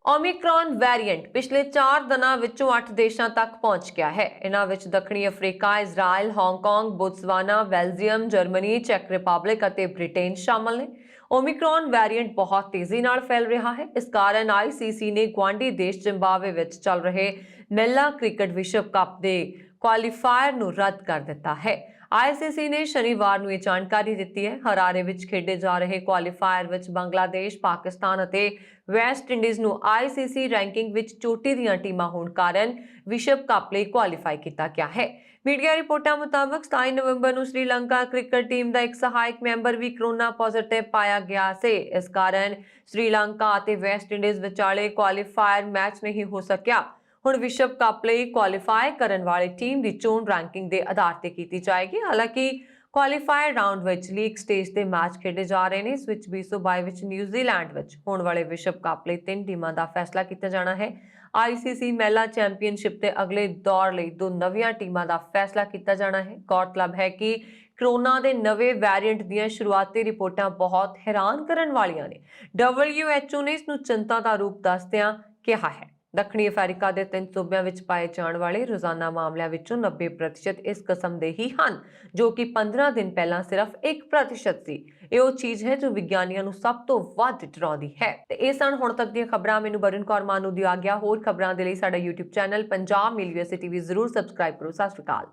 ਓਮਿਕਰੌਨ ਵੈਰੀਐਂਟ ਪਿਛਲੇ 4 ਦਿਨਾਂ ਵਿੱਚੋਂ 8 ਦੇਸ਼ਾਂ ਤੱਕ ਪਹੁੰਚ ਗਿਆ ਹੈ। ਇਹਨਾਂ ਵਿੱਚ ਦੱਖਣੀ Africa, Israel, Hong Kong, Botswana, Belgium, Germany, check republic ਅਤੇ ਬ੍ਰਿਟੇਨ ਸ਼ਾਮਲ ਨੇ। ਓਮਿਕਰੌਨ ਵੈਰੀਐਂਟ ਬਹੁਤ ਤੇਜ਼ੀ ਨਾਲ ਫੈਲ ਰਿਹਾ ਹੈ। ਇਸ ਕਾਰਨ ਆਈਸੀਸੀ ਨੇ ਗੁਆਂਢੀ ਦੇਸ਼ ਜ਼ਿੰਬਾਬਵੇ ਵਿੱਚ ਚੱਲ ਰਹੇ ਮਹਿਲਾ ਕ੍ਰਿਕਟ ਵਿਸ਼ਵ ਕੱਪ ਦੇ ਕੁਆਲੀਫਾਇਰ ਨੂੰ ਰੱਦ ਕਰ ਦਿੱਤਾ ਹੈ। ਆਈਸੀਸੀ ਨੇ ਸ਼ਨੀਵਾਰ ਨੂੰ ਇਹ ਜਾਣਕਾਰੀ ਦਿੱਤੀ ਹੈ। ਹਰਾਰੇ ਵਿੱਚ ਖੇਡੇ ਜਾ ਰਹੇ ਕੁਆਲੀਫਾਇਰ ਵਿੱਚ ਬੰਗਲਾਦੇਸ਼, ਪਾਕਿਸਤਾਨ ਅਤੇ ਵੈਸਟ ਇੰਡੀਜ਼ ਨੂੰ ਆਈਸੀਸੀ ਰੈਂਕਿੰਗ ਵਿੱਚ ਚੋਟੀ ਦੀਆਂ ਟੀਮਾਂ ਹੋਣ ਕਾਰਨ ਵਿਸ਼ਵ ਕੱਪ ਲਈ ਕੁਆਲੀਫਾਈ ਕੀਤਾ ਗਿਆ ਹੈ। ਮੀਡੀਆ ਰਿਪੋਰਟਾਂ ਮੁਤਾਬਕ 27 ਨਵੰਬਰ ਨੂੰ ਸ੍ਰੀਲੰਕਾ ਕ੍ਰਿਕਟ ਟੀਮ ਦਾ ਇੱਕ ਸਹਾਇਕ ਮੈਂਬਰ ਵੀ ਕਰੋਨਾ ਪੋਜ਼ਿਟਿਵ ਪਾਇਆ ਗਿਆ ਸੀ। ਇਸ ਕਾਰਨ ਸ੍ਰੀਲੰਕਾ ਅਤੇ ਵੈਸਟ ਇੰਡੀਜ਼ ਵਿਚਾਲੇ ਕੁਆਲੀਫਾਇਰ ਮੈਚ ਨਹੀਂ ਹੋ ਸਕਿਆ। ਹੁਣ ਵਿਸ਼ਵ ਕੱਪ ਲਈ ਕੁਆਲੀਫਾਈ ਕਰਨ ਵਾਲੀ ਟੀਮ ਦੀ ਚੋਣ ਰੈਂਕਿੰਗ ਦੇ ਆਧਾਰ ਤੇ ਕੀਤੀ ਜਾਏਗੀ। ਹਾਲਾਂਕਿ ਕੁਆਲੀਫਾਇਰ ਰਾਊਂਡ ਵਿੱਚ ਲੀਗ ਸਟੇਜ ਤੇ ਮੈਚ ਖੇਡੇ ਜਾ ਰਹੇ ਨੇ। ਇਸ ਵਿੱਚ 2022 ਵਿੱਚ ਨਿਊਜ਼ੀਲੈਂਡ ਵਿੱਚ ਹੋਣ ਵਾਲੇ ਵਿਸ਼ਵ ਕੱਪ ਲਈ 3 ਟੀਮਾਂ ਦਾ ਫੈਸਲਾ ਕੀਤਾ ਜਾਣਾ ਹੈ। ਆਈਸੀਸੀ ਮਹਿਲਾ ਚੈਂਪੀਅਨਸ਼ਿਪ ਦੇ ਅਗਲੇ ਦੌਰ ਲਈ 2 ਨਵੀਆਂ ਟੀਮਾਂ ਦਾ ਫੈਸਲਾ ਕੀਤਾ ਜਾਣਾ ਹੈ। ਗੌਰਤਲਬ ਹੈ ਕਿ ਕੋਰੋਨਾ ਦੇ ਨਵੇਂ ਵੈਰੀਐਂਟ ਦੀਆਂ ਸ਼ੁਰੂਆਤੀ ਰਿਪੋਰਟਾਂ ਬਹੁਤ ਹੈਰਾਨ ਕਰਨ ਵਾਲੀਆਂ ਨੇ। WHO ਨੇ ਇਸ ਨੂੰ ਚਿੰਤਾ ਦਾ ਰੂਪ ਦੱਸਦਿਆਂ ਕਿਹਾ ਹੈ ਦੱਖਣੀ ਅਫਰੀਕਾ ਦੇ 3 ਸੂਬਿਆਂ ਵਿੱਚ ਪਾਏ ਜਾਣ ਵਾਲੇ ਰੋਜ਼ਾਨਾ ਮਾਮਲਿਆਂ ਵਿੱਚੋਂ 90% ਇਸ ਕਿਸਮ ਦੇ ਹੀ ਹਨ, ਜੋ ਕਿ 15 ਦਿਨ ਪਹਿਲਾਂ ਸਿਰਫ 1% ਸੀ। ਇਹ ਉਹ ਚੀਜ਼ ਹੈ ਜੋ ਵਿਗਿਆਨੀਆਂ ਨੂੰ ਸਭ ਤੋਂ ਵੱਧ ਡਰਾਉਂਦੀ ਹੈ। ਤੇ ਇਹ ਸਨ ਹੁਣ ਤੱਕ ਦੀਆਂ ਖਬਰਾਂ। ਮੈਨੂੰ ਵਰੁਣ ਕੌਰ ਮਾਨੂ ਦੀ ਆਗਿਆ। ਹੋਰ ਖਬਰਾਂ ਦੇ ਲਈ ਸਾਡਾ YouTube ਚੈਨਲ ਪੰਜਾਬ ਮੇਲ USA TV ਜ਼ਰੂਰ ਸਬਸਕ੍ਰਾਈਬ ਕਰੋ। ਸਤਿ ਸ਼੍ਰੀ ਅਕਾਲ।